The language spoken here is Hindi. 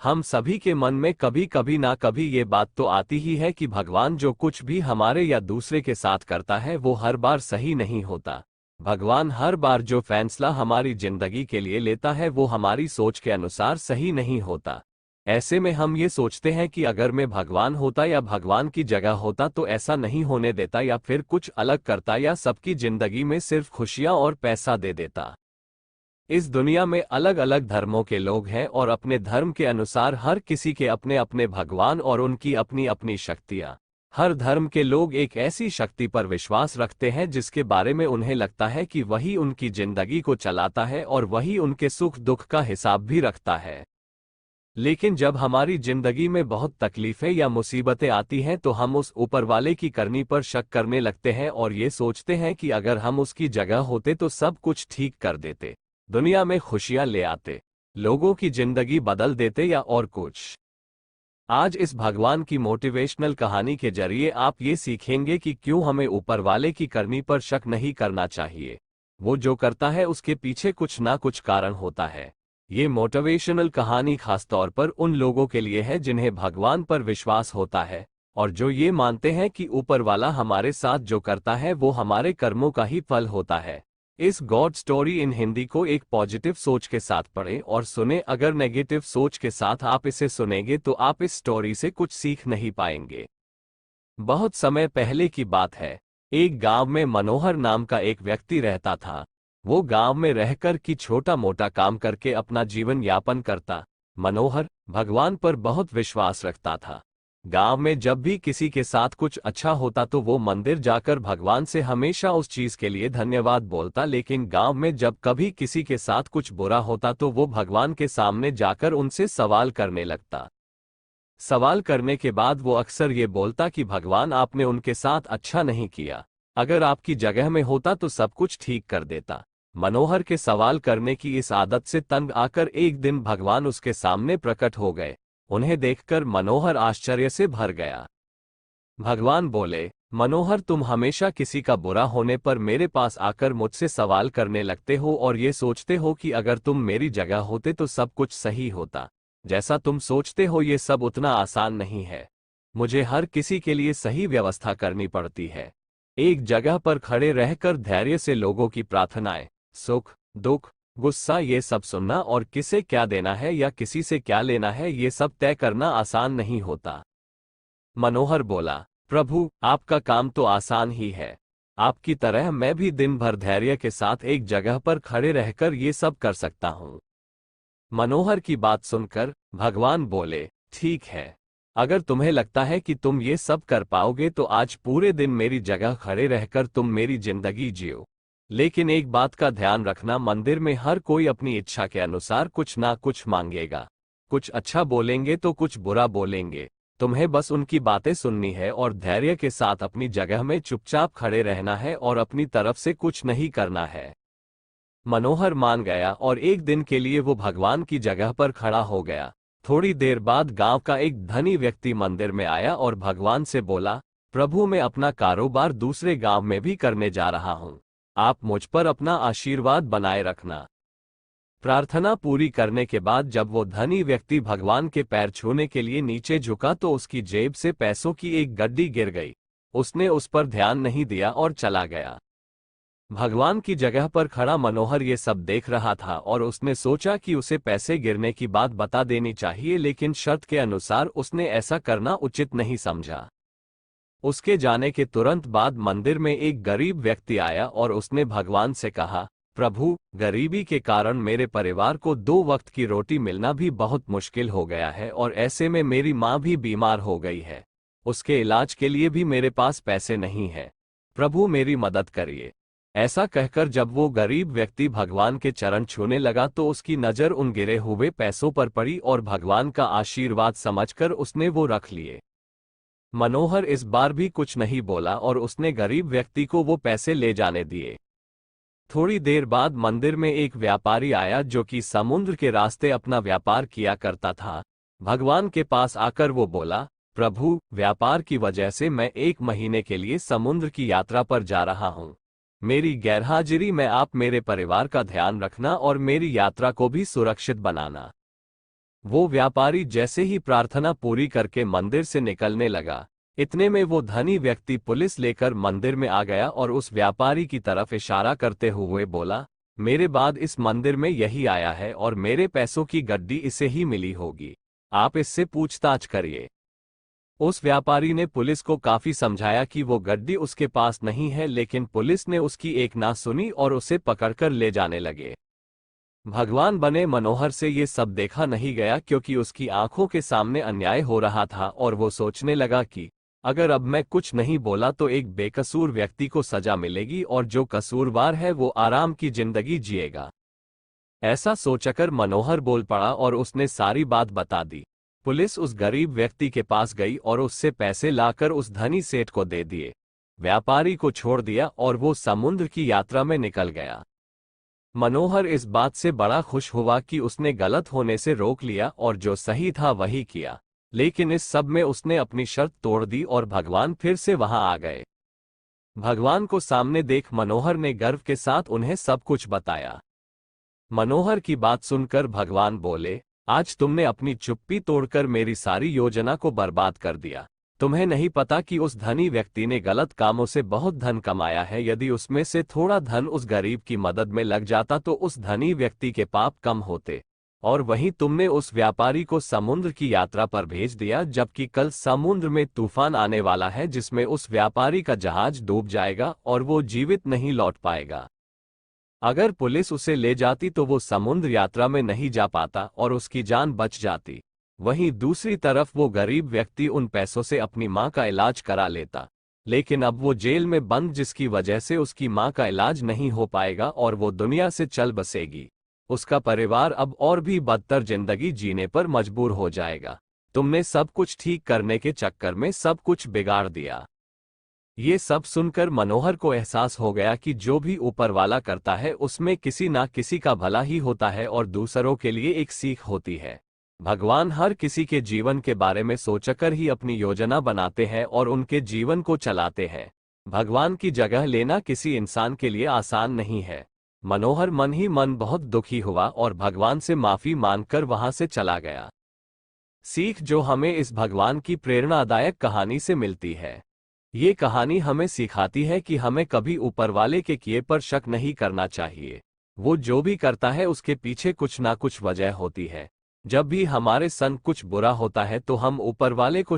हम सभी के मन में कभी कभी ना कभी ये बात तो आती ही है कि भगवान जो कुछ भी हमारे या दूसरे के साथ करता है वो हर बार सही नहीं होता। भगवान हर बार जो फैसला हमारी जिंदगी के लिए लेता है वो हमारी सोच के अनुसार सही नहीं होता। ऐसे में हम ये सोचते हैं कि अगर मैं भगवान होता या भगवान की जगह होता तो ऐसा नहीं होने देता या फिर कुछ अलग करता या सबकी जिंदगी में सिर्फ खुशियां और पैसा दे देता। इस दुनिया में अलग अलग धर्मों के लोग हैं और अपने धर्म के अनुसार हर किसी के अपने अपने भगवान और उनकी अपनी अपनी शक्तियां। हर धर्म के लोग एक ऐसी शक्ति पर विश्वास रखते हैं जिसके बारे में उन्हें लगता है कि वही उनकी जिंदगी को चलाता है और वही उनके सुख दुख का हिसाब भी रखता है। लेकिन जब हमारी जिंदगी में बहुत तकलीफें या मुसीबतें आती हैं तो हम उस ऊपर वाले की करनी पर शक करने लगते हैं और ये सोचते हैं कि अगर हम उसकी जगह होते तो सब कुछ ठीक कर देते, दुनिया में खुशियां ले आते, लोगों की जिंदगी बदल देते या और कुछ। आज इस भगवान की मोटिवेशनल कहानी के जरिए आप ये सीखेंगे कि क्यों हमें ऊपर वाले की करनी पर शक नहीं करना चाहिए। वो जो करता है उसके पीछे कुछ ना कुछ कारण होता है। ये मोटिवेशनल कहानी खासतौर पर उन लोगों के लिए है जिन्हें भगवान पर विश्वास होता है और जो ये मानते हैं कि ऊपर वाला हमारे साथ जो करता है वो हमारे कर्मों का ही फल होता है। इस गॉड स्टोरी इन हिंदी को एक पॉजिटिव सोच के साथ पढ़ें और सुने। अगर नेगेटिव सोच के साथ आप इसे सुनेंगे तो आप इस स्टोरी से कुछ सीख नहीं पाएंगे। बहुत समय पहले की बात है। एक गांव में मनोहर नाम का एक व्यक्ति रहता था। वो गांव में रहकर कि छोटा मोटा काम करके अपना जीवन यापन करता। मनोहर भगवान पर बहुत विश्वास रखता था। गांव में जब भी किसी के साथ कुछ अच्छा होता तो वो मंदिर जाकर भगवान से हमेशा उस चीज के लिए धन्यवाद बोलता। लेकिन गांव में जब कभी किसी के साथ कुछ बुरा होता तो वो भगवान के सामने जाकर उनसे सवाल करने लगता। सवाल करने के बाद वो अक्सर ये बोलता कि भगवान आपने उनके साथ अच्छा नहीं किया, अगर आपकी जगह में होता तो सब कुछ ठीक कर देता। मनोहर के सवाल करने की इस आदत से तंग आकर एक दिन भगवान उसके सामने प्रकट हो गए। उन्हें देखकर मनोहर आश्चर्य से भर गया। भगवान बोले, मनोहर तुम हमेशा किसी का बुरा होने पर मेरे पास आकर मुझसे सवाल करने लगते हो और ये सोचते हो कि अगर तुम मेरी जगह होते तो सब कुछ सही होता। जैसा तुम सोचते हो ये सब उतना आसान नहीं है। मुझे हर किसी के लिए सही व्यवस्था करनी पड़ती है। एक जगह पर खड़े रहकर धैर्य से लोगों की प्रार्थनाएं, सुख दुख गुस्सा ये सब सुनना और किसे क्या देना है या किसी से क्या लेना है ये सब तय करना आसान नहीं होता। मनोहर बोला, प्रभु आपका काम तो आसान ही है। आपकी तरह मैं भी दिन भर धैर्य के साथ एक जगह पर खड़े रहकर ये सब कर सकता हूँ। मनोहर की बात सुनकर भगवान बोले, ठीक है, अगर तुम्हें लगता है कि तुम ये सब कर पाओगे तो आज पूरे दिन मेरी जगह खड़े रहकर तुम मेरी जिंदगी जियो। लेकिन एक बात का ध्यान रखना, मंदिर में हर कोई अपनी इच्छा के अनुसार कुछ ना कुछ मांगेगा। कुछ अच्छा बोलेंगे तो कुछ बुरा बोलेंगे। तुम्हें बस उनकी बातें सुननी है और धैर्य के साथ अपनी जगह में चुपचाप खड़े रहना है और अपनी तरफ से कुछ नहीं करना है। मनोहर मान गया और एक दिन के लिए वो भगवान की जगह पर खड़ा हो गया। थोड़ी देर बाद गांव का एक धनी व्यक्ति मंदिर में आया और भगवान से बोला, प्रभु मैं अपना कारोबार दूसरे गांव में भी करने जा रहा हूं। आप मुझ पर अपना आशीर्वाद बनाए रखना। प्रार्थना पूरी करने के बाद जब वो धनी व्यक्ति भगवान के पैर छूने के लिए नीचे झुका तो उसकी जेब से पैसों की एक गड्डी गिर गई। उसने उस पर ध्यान नहीं दिया और चला गया। भगवान की जगह पर खड़ा मनोहर ये सब देख रहा था और उसने सोचा कि उसे पैसे गिरने की बात बता देनी चाहिए, लेकिन शर्त के अनुसार उसने ऐसा करना उचित नहीं समझा। उसके जाने के तुरंत बाद मंदिर में एक गरीब व्यक्ति आया और उसने भगवान से कहा, प्रभु गरीबी के कारण मेरे परिवार को 2 वक्त की रोटी मिलना भी बहुत मुश्किल हो गया है और ऐसे में मेरी माँ भी बीमार हो गई है। उसके इलाज के लिए भी मेरे पास पैसे नहीं है। प्रभु मेरी मदद करिए। ऐसा कहकर जब वो गरीब व्यक्ति भगवान के चरण छूने लगा तो उसकी नज़र उन गिरे हुए पैसों पर पड़ी और भगवान का आशीर्वाद समझकर उसने वो रख लिए। मनोहर इस बार भी कुछ नहीं बोला और उसने गरीब व्यक्ति को वो पैसे ले जाने दिए। थोड़ी देर बाद मंदिर में एक व्यापारी आया जो कि समुद्र के रास्ते अपना व्यापार किया करता था। भगवान के पास आकर वो बोला, प्रभु व्यापार की वजह से मैं 1 महीने के लिए समुद्र की यात्रा पर जा रहा हूँ। मेरी गैरहाजिरी में आप मेरे परिवार का ध्यान रखना और मेरी यात्रा को भी सुरक्षित बनाना। वो व्यापारी जैसे ही प्रार्थना पूरी करके मंदिर से निकलने लगा, इतने में वो धनी व्यक्ति पुलिस लेकर मंदिर में आ गया और उस व्यापारी की तरफ इशारा करते हुए बोला, मेरे बाद इस मंदिर में यही आया है और मेरे पैसों की गड्डी इसे ही मिली होगी, आप इससे पूछताछ करिए। उस व्यापारी ने पुलिस को काफी समझाया कि वो गड्डी उसके पास नहीं है, लेकिन पुलिस ने उसकी एक ना सुनी और उसे पकड़कर ले जाने लगे। भगवान बने मनोहर से ये सब देखा नहीं गया, क्योंकि उसकी आंखों के सामने अन्याय हो रहा था और वो सोचने लगा कि अगर अब मैं कुछ नहीं बोला तो एक बेकसूर व्यक्ति को सजा मिलेगी और जो कसूरवार है वो आराम की जिंदगी जिएगा। ऐसा सोचकर मनोहर बोल पड़ा और उसने सारी बात बता दी। पुलिस उस गरीब व्यक्ति के पास गई और उससे पैसे लाकर उस धनी सेठ को दे दिए। व्यापारी को छोड़ दिया और वो समुद्र की यात्रा में निकल गया। मनोहर इस बात से बड़ा खुश हुआ कि उसने गलत होने से रोक लिया और जो सही था वही किया, लेकिन इस सब में उसने अपनी शर्त तोड़ दी और भगवान फिर से वहां आ गए। भगवान को सामने देख मनोहर ने गर्व के साथ उन्हें सब कुछ बताया। मनोहर की बात सुनकर भगवान बोले, आज तुमने अपनी चुप्पी तोड़कर मेरी सारी योजना को बर्बाद कर दिया। तुम्हें नहीं पता कि उस धनी व्यक्ति ने गलत कामों से बहुत धन कमाया है। यदि उसमें से थोड़ा धन उस गरीब की मदद में लग जाता तो उस धनी व्यक्ति के पाप कम होते। और वहीं तुमने उस व्यापारी को समुद्र की यात्रा पर भेज दिया, जबकि कल समुद्र में तूफान आने वाला है जिसमें उस व्यापारी का जहाज डूब जाएगा और वो जीवित नहीं लौट पाएगा। अगर पुलिस उसे ले जाती तो वो समुद्र यात्रा में नहीं जा पाता और उसकी जान बच जाती। वहीं दूसरी तरफ वो गरीब व्यक्ति उन पैसों से अपनी मां का इलाज करा लेता, लेकिन अब वो जेल में बंद, जिसकी वजह से उसकी मां का इलाज नहीं हो पाएगा और वो दुनिया से चल बसेगी। उसका परिवार अब और भी बदतर जिंदगी जीने पर मजबूर हो जाएगा। तुमने सब कुछ ठीक करने के चक्कर में सब कुछ बिगाड़ दिया। ये सब सुनकर मनोहर को एहसास हो गया कि जो भी ऊपर वाला करता है उसमें किसी ना किसी का भला ही होता है और दूसरों के लिए एक सीख होती है। भगवान हर किसी के जीवन के बारे में सोचकर ही अपनी योजना बनाते हैं और उनके जीवन को चलाते हैं। भगवान की जगह लेना किसी इंसान के लिए आसान नहीं है। मनोहर मन ही मन बहुत दुखी हुआ और भगवान से माफी मांगकर वहां से चला गया। सीख जो हमें इस भगवान की प्रेरणादायक कहानी से मिलती है, ये कहानी हमें सिखाती है कि हमें कभी ऊपर वाले के किए पर शक नहीं करना चाहिए। वो जो भी करता है उसके पीछे कुछ ना कुछ वजह होती है। जब भी हमारे संग कुछ बुरा होता है तो हम ऊपर वाले को